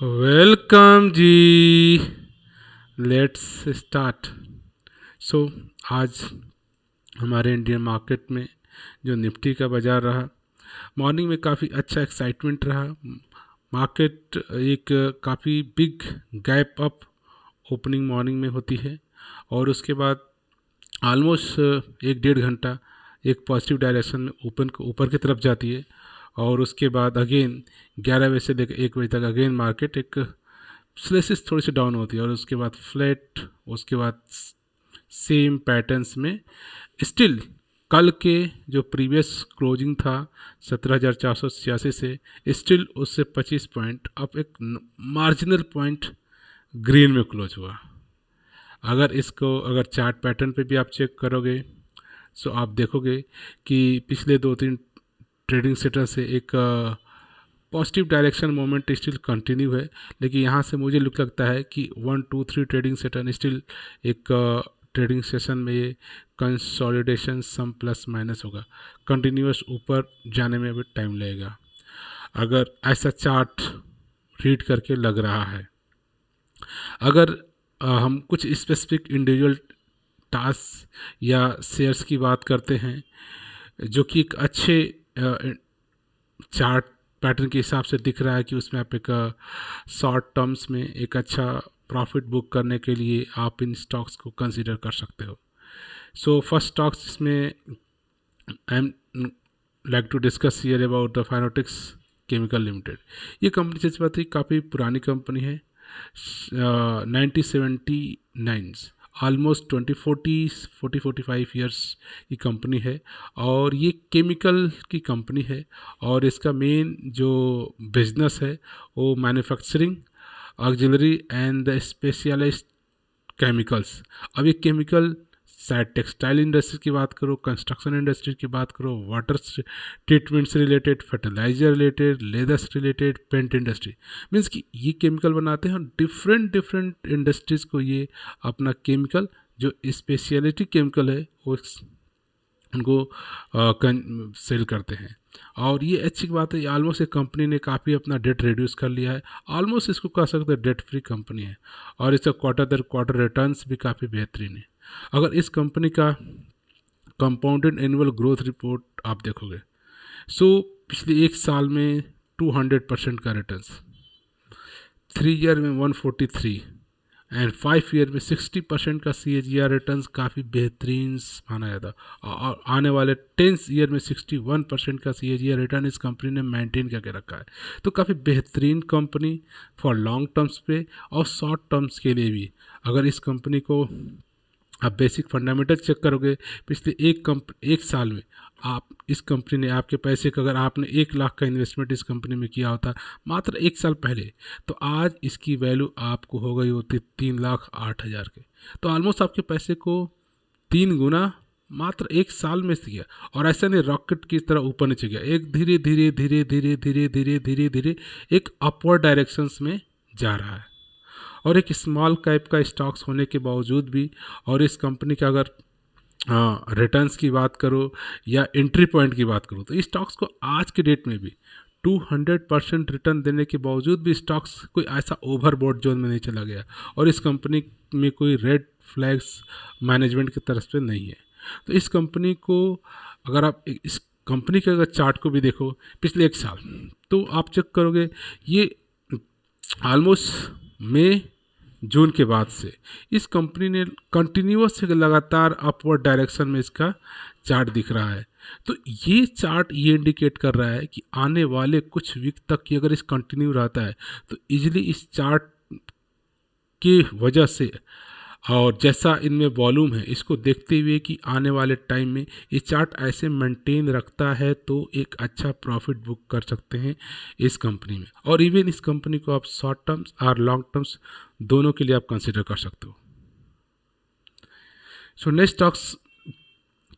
Welcome ji. Let's start. So आज हमारे Indian market में जो निफ्टी का बाज़ार रहा, मॉर्निंग में काफ़ी अच्छा एक्साइटमेंट रहा। मार्केट एक काफ़ी big gap up opening morning में होती है और उसके बाद ऑलमोस्ट एक डेढ़ घंटा एक पॉजिटिव डायरेक्शन में ऊपर की तरफ जाती है और उसके बाद अगेन 11 बजे से लेकर 1 बजे तक अगेन मार्केट एक स्लेसिस थोड़ी सी डाउन होती है और उसके बाद फ्लैट, उसके बाद सेम पैटर्न्स में स्टिल कल के जो प्रीवियस क्लोजिंग था 17,486 से स्टिल उससे 25 पॉइंट अब एक मार्जिनल पॉइंट ग्रीन में क्लोज हुआ। अगर चार्ट पैटर्न पे भी आप चेक करोगे सो आप देखोगे कि पिछले 2-3 ट्रेडिंग सेटर से एक positive direction moment still continue है, लेकिन यहाँ से मुझे लुक लगता है कि 1 2 3 ट्रेडिंग सेशन स्टिल एक ट्रेडिंग सेशन में ये कंसोलिडेशन सम प्लस माइनस होगा। कंटिन्यूस ऊपर जाने में अभी टाइम लगेगा अगर ऐसा चार्ट रीड करके लग रहा है। अगर हम कुछ स्पेसिफिक इंडिविजुअल टास्क या शेयर्स की बात करते हैं जो कि एक अच्छे चार्ट पैटर्न के हिसाब से दिख रहा है कि उसमें आप एक शॉर्ट टर्म्स में एक अच्छा प्रॉफिट बुक करने के लिए आप इन स्टॉक्स को कंसीडर कर सकते हो। सो फर्स्ट स्टॉक्स इसमें I am like to discuss here about the Fineotex chemical limited. ये कंपनी सच बात है काफ़ी पुरानी कंपनी है, 1979, ऑलमोस्ट 45 ईयर्स की कंपनी है और ये केमिकल की कंपनी है और इसका मेन जो बिजनेस है वो manufacturing auxiliary and the specialized chemicals. अब ये केमिकल शायद टेक्सटाइल इंडस्ट्री की बात करो, कंस्ट्रक्शन इंडस्ट्री की बात करो, वाटर ट्रीटमेंट से रिलेटेड, फर्टिलाइजर रिलेटेड, लेदर से रिलेटेड, पेंट इंडस्ट्री, मीन्स कि ये केमिकल बनाते हैं और डिफरेंट डिफरेंट इंडस्ट्रीज़ को ये अपना केमिकल जो स्पेशलिटी केमिकल है वो उनको सेल करते हैं। और ये अच्छी बात है, ऑलमोस्ट ये कंपनी ने काफ़ी अपना डेट रिड्यूस कर लिया है, ऑलमोस्ट इसको कह सकते हैं डेट फ्री कंपनी है और इसका क्वार्टर दर क्वार्टर रिटर्न्स भी काफ़ी बेहतरीन है। अगर इस कंपनी का कंपाउंडेड एनुअल ग्रोथ रिपोर्ट आप देखोगे सो पिछले एक साल में 200% का रिटर्न्स, 3 ईयर में 143 एंड 5 ईयर में 60% का CAGR रिटर्न्स काफ़ी बेहतरीन माना जाता है और आने वाले 10 ईयर में 61% का CAGR रिटर्न इस कंपनी ने मेंटेन करके रखा है। तो काफ़ी बेहतरीन कंपनी फॉर लॉन्ग टर्म्स पे और शॉर्ट टर्म्स के लिए भी। अगर इस कंपनी को आप बेसिक फंडामेंटल चेक करोगे पिछले एक साल में आप इस कंपनी ने आपके पैसे का अगर आपने 1 लाख का इन्वेस्टमेंट इस कंपनी में किया होता मात्र एक साल पहले तो आज इसकी वैल्यू आपको हो गई होती 3,08,000 के। तो ऑलमोस्ट आपके पैसे को 3 गुना मात्र एक साल में से किया और ऐसा नहीं रॉकेट की तरह ऊपर नीचे गया, एक धीरे धीरे धीरे धीरे धीरे धीरे धीरे धीरे एक अपवर्ड डायरेक्शंस में जा रहा है। और एक स्मॉल कैप का स्टॉक्स होने के बावजूद भी और इस कंपनी का अगर रिटर्न्स की बात करो या एंट्री पॉइंट की बात करो तो इस स्टॉक्स को आज के डेट में भी 200% रिटर्न देने के बावजूद भी स्टॉक्स कोई ऐसा ओवरबॉट जोन में नहीं चला गया और इस कंपनी में कोई रेड फ्लैग्स मैनेजमेंट की तरफ से नहीं है। तो इस कंपनी को अगर आप इस कंपनी के अगर चार्ट को भी देखो पिछले एक साल तो आप चेक करोगे ये ऑलमोस्ट मई जून के बाद से इस कंपनी ने कंटिन्यूअस लगातार अपवर्ड डायरेक्शन में इसका चार्ट दिख रहा है। तो ये चार्ट ये इंडिकेट कर रहा है कि आने वाले कुछ वीक तक की अगर इस कंटिन्यू रहता है तो इजीली इस चार्ट की वजह से और जैसा इनमें वॉल्यूम है इसको देखते हुए कि आने वाले टाइम में ये चार्ट ऐसे मेंटेन रखता है तो एक अच्छा प्रॉफिट बुक कर सकते हैं इस कंपनी में। और इवन इस कंपनी को आप शॉर्ट टर्म्स और लॉन्ग टर्म्स दोनों के लिए आप कंसिडर कर सकते हो। सो नेक्स्ट स्टॉक्स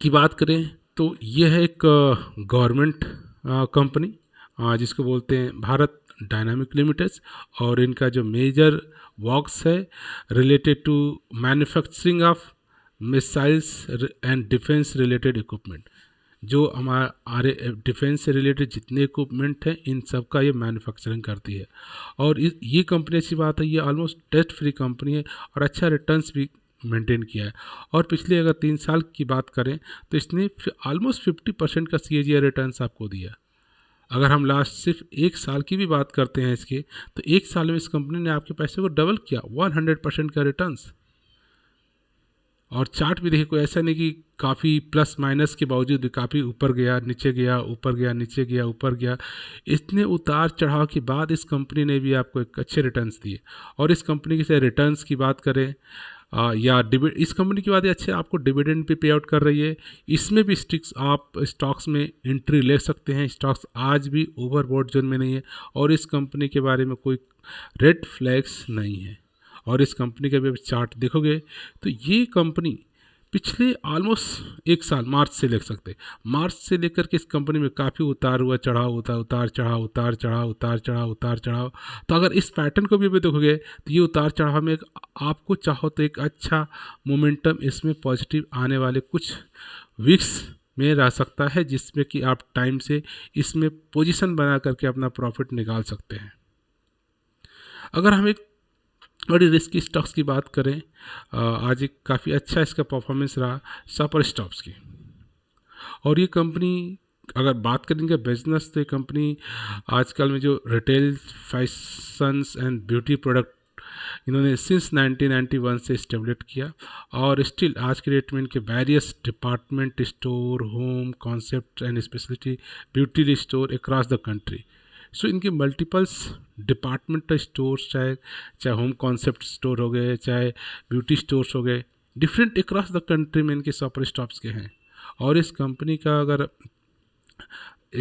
की बात करें तो ये है एक गवर्नमेंट कंपनी जिसको बोलते हैं भारत डायनामिक लिमिटेड और इनका जो मेजर वर्क्स है related to manufacturing of missiles and defence related equipment. जो हमारे डिफेंस से रिलेटेड जितने इक्विपमेंट हैं इन सब का ये मैन्युफैक्चरिंग करती है। और ये कंपनी अच्छी बात है, ये ऑलमोस्ट डेट फ्री कंपनी है और अच्छा रिटर्न्स भी मेंटेन किया है। और पिछले अगर 3 साल की बात करें तो इसने ऑलमोस्ट 50% का CAGR रिटर्न्स आपको दिया। अगर हम लास्ट सिर्फ 1 साल की भी बात करते हैं इसके, तो 1 साल में इस कंपनी ने आपके पैसे को डबल किया, 100% का रिटर्न्स। और चार्ट भी देखिए, कोई ऐसा नहीं कि काफ़ी प्लस माइनस के बावजूद भी काफ़ी ऊपर गया नीचे गया ऊपर गया नीचे गया ऊपर गया। इतने उतार चढ़ाव के बाद इस कंपनी ने भी आपको एक अच्छे रिटर्न्स दिए। और इस कंपनी के रिटर्न्स की बात करें या डिविड, इस कंपनी की बात है अच्छे आपको डिविडेंड पे पे आउट कर रही है। इसमें भी आप स्टॉक्स में एंट्री ले सकते हैं। स्टॉक्स आज भी ओवरबॉट जोन में नहीं है और इस कंपनी के बारे में कोई रेड फ्लैग्स नहीं है। और इस कंपनी का भी चार्ट देखोगे तो ये कंपनी पिछले ऑलमोस्ट 1 साल मार्च से ले सकते, मार्च से लेकर के इस कंपनी में काफ़ी उतार हुआ चढ़ाव होता है, उतार चढ़ाव उतार चढ़ाव उतार चढ़ाव उतार चढ़ाव। तो अगर इस पैटर्न को भी देखोगे तो ये उतार चढ़ाव में आपको चाहो तो एक अच्छा मोमेंटम इसमें पॉजिटिव आने वाले कुछ वीक्स में रह सकता है, जिसमें कि आप टाइम से इसमें पोजीशन बना करके अपना प्रॉफिट निकाल सकते हैं। अगर हम एक बड़ी रिस्की स्टॉक्स की बात करें, आज एक काफ़ी अच्छा इसका परफॉर्मेंस रहा सपर स्टॉक्स की। और ये कंपनी अगर बात करेंगे बिजनेस, तो ये कंपनी आजकल में जो retail fashions and beauty product इन्होंने सिंस 1991 से इस्टेब्लिश किया। और स्टिल आज के डेट में इनके various department store, home concept and speciality beauty store across the country. So इनके मल्टीपल्स डिपार्टमेंटल स्टोर्स, चाहे होम कॉन्सेप्ट स्टोर हो गए, चाहे ब्यूटी स्टोर्स हो गए, डिफरेंट अक्रॉस द कंट्री में इनके सपर स्टॉक्स के हैं। और इस कंपनी का अगर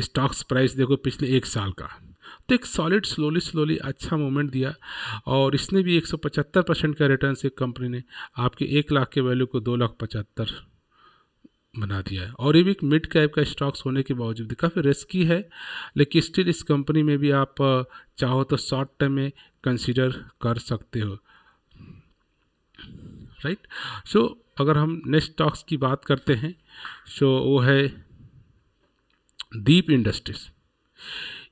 स्टॉक्स प्राइस देखो पिछले 1 साल का, तो एक सॉलिड स्लोली अच्छा मूवमेंट दिया। और इसने भी 175% का रिटर्न से कंपनी ने आपके 1 लाख के वैल्यू को 2,75,000 बना दिया है। और ये भी एक मिड कैप का स्टॉक्स होने के बावजूद काफ़ी रिस्की है, लेकिन स्टिल इस कंपनी में भी आप चाहो तो शॉर्ट टर्म में कंसीडर कर सकते हो, राइट। सो अगर हम नेक्स्ट स्टॉक्स की बात करते हैं, सो वो है दीप इंडस्ट्रीज।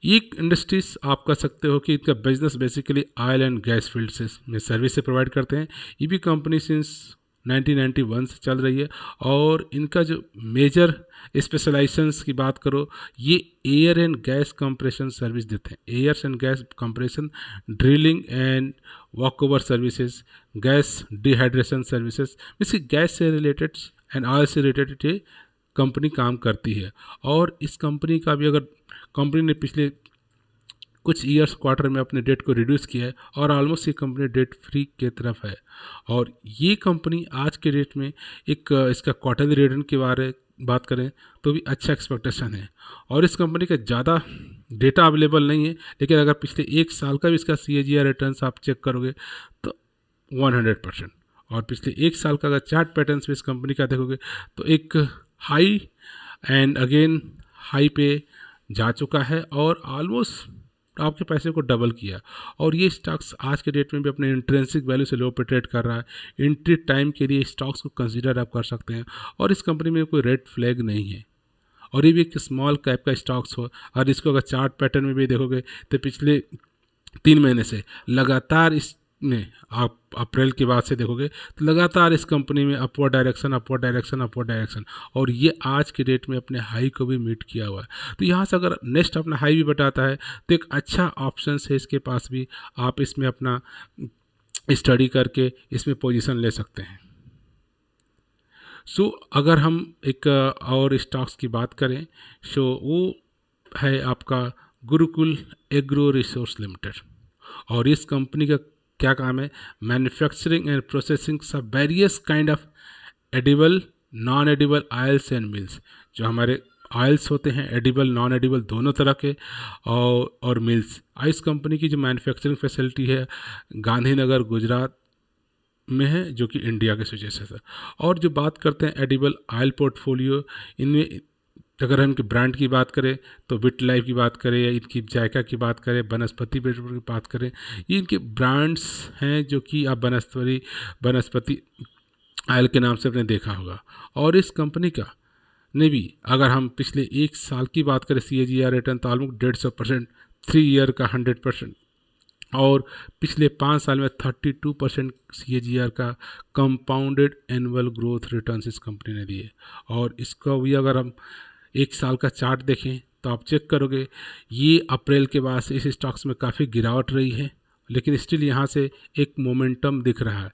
ये इंडस्ट्रीज आप कह सकते हो कि इनका business basically oil and gas field से में सर्विस से प्रोवाइड करते हैं। ये भी कंपनी सिंस 1991 से चल रही है। और इनका जो मेजर स्पेशलाइजेशंस की बात करो, ये air and gas compression service देते हैं। Air and gas compression, drilling and walkover services, gas dehydration services, इसकी गैस से रिलेटेड एंड ऑयल से रिलेटेड ये कंपनी काम करती है। और इस कंपनी का भी अगर कंपनी ने पिछले कुछ ईयर्स क्वार्टर में अपने डेट को रिड्यूस किया है और ऑलमोस्ट ये कंपनी डेट फ्री के तरफ है। और ये कंपनी आज के डेट में एक इसका क्वार्टरली रिटर्न के बारे बात करें तो भी अच्छा एक्सपेक्टेशन है। और इस कंपनी का ज़्यादा डेटा अवेलेबल नहीं है, लेकिन अगर पिछले 1 साल का भी इसका CAGR रिटर्न्स आप चेक करोगे तो 100%। और पिछले 1 साल का अगर चार्ट पैटर्न्स भी इस कंपनी का देखोगे तो एक हाई एंड अगेन हाई पे जा चुका है और ऑलमोस्ट आपके पैसे को डबल किया। और ये स्टॉक्स आज के डेट में भी अपने इंट्रेंसिक वैल्यू से लो पे ट्रेड कर रहा है। एंट्री टाइम के लिए स्टॉक्स को कंसीडर आप कर सकते हैं। और इस कंपनी में कोई रेड फ्लैग नहीं है और ये भी एक स्मॉल कैप का स्टॉक्स हो। और इसको अगर चार्ट पैटर्न में भी देखोगे तो पिछले 3 महीने से लगातार इसमें आप अप्रैल के बाद से देखोगे तो लगातार इस कंपनी में upward direction upward direction upward direction, और ये आज के डेट में अपने हाई को भी मीट किया हुआ है। तो यहाँ से अगर नेक्स्ट अपना हाई भी बताता है तो एक अच्छा ऑप्शन है इसके पास भी, आप इसमें अपना स्टडी करके इसमें पोजीशन ले सकते हैं। सो अगर हम एक और स्टॉक्स की बात करें सो वो है आपका गुरुकुल एग्रो रिसोर्स लिमिटेड। और इस कंपनी का क्या काम है, मैन्युफैक्चरिंग एंड प्रोसेसिंग सब various kind of edible non edible oils and mills. जो हमारे ऑयल्स होते हैं एडिबल नॉन एडिबल दोनों तरह के, और मिल्स। इस कंपनी की जो मैन्युफैक्चरिंग फैसिलिटी है गांधीनगर गुजरात में है, जो कि इंडिया के सिचुएशन है। और जो बात करते हैं एडिबल ऑयल पोर्टफोलियो, इनमें अगर हम इनके ब्रांड की बात करें तो विट लाइफ की बात करें या इनकी जायका की बात करें, बनस्पति की बात करें, ये इनके ब्रांड्स हैं जो कि आप बनस्पति ऑयल के नाम से आपने देखा होगा। और इस कंपनी का ने भी अगर हम पिछले एक साल की बात करें CAGR रिटर्न तो ऑलमोस्ट 150%, 3 ईयर का 100%, और पिछले 5 साल में 32% CAGR का कंपाउंडेड एनुअल ग्रोथ रिटर्न्स इस कंपनी ने दिए। और इसका भी अगर हम एक साल का चार्ट देखें तो आप चेक करोगे ये अप्रैल के बाद से इस स्टॉक्स में काफ़ी गिरावट रही है, लेकिन स्टिल यहाँ से एक मोमेंटम दिख रहा है।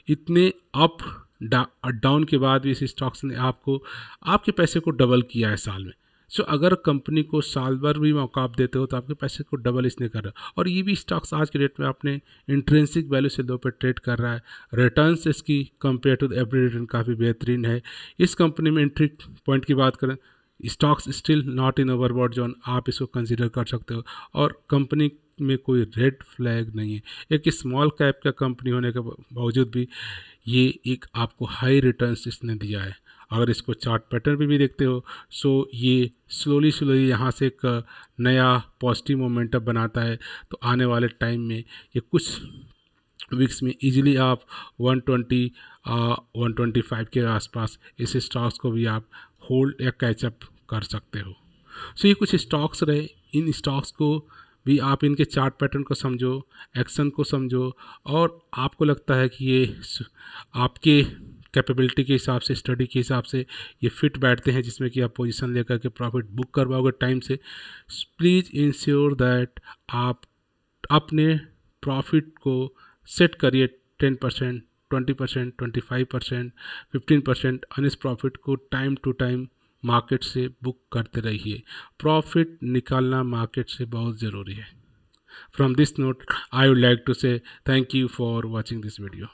इतने अप डाउन के बाद भी इस स्टॉक्स ने आपको आपके पैसे को डबल किया है साल में। सो अगर कंपनी को साल भर भी मौका आप देते हो तो आपके पैसे को डबल इसने कर रहा है। और ये भी स्टॉक्स आज के डेट में अपने इंट्रेंसिक वैल्यू से 2 पे ट्रेड कर रहा है। रिटर्न्स इसकी compare to the average return काफ़ी बेहतरीन है। इस कंपनी में एंट्री पॉइंट की बात करें, stocks still not in overbought zone, आप इसको कंसिडर कर सकते हो। और कंपनी में कोई रेड फ्लैग नहीं है। एक स्मॉल कैप का कंपनी होने के बावजूद भी ये एक आपको हाई रिटर्न्स इसने दिया है। अगर इसको चार्ट पैटर्न भी देखते हो सो ये स्लोली यहाँ से एक नया पॉजिटिव मोमेंटम बनाता है। तो आने वाले टाइम में ये कुछ वीक्स में इजीली आप 120 125 के आसपास इस स्टॉक्स को भी आप होल्ड या कैचअप कर सकते हो। सो ये कुछ स्टॉक्स रहे। इन स्टॉक्स को भी आप इनके चार्ट पैटर्न को समझो, एक्शन को समझो, और आपको लगता है कि ये आपके कैपेबिलिटी के हिसाब से, स्टडी के हिसाब से ये फिट बैठते हैं जिसमें कि आप पोजीशन लेकर के प्रॉफिट बुक करवाओगे टाइम से, प्लीज़ इंश्योर दैट आप अपने प्रॉफिट को सेट करिए 10%, 20%, 25%, 15%। और इस प्रॉफिट को टाइम टू टाइम मार्केट से बुक करते रहिए। प्रॉफिट निकालना मार्केट से बहुत ज़रूरी है। From this note I would like to say thank you for watching this video.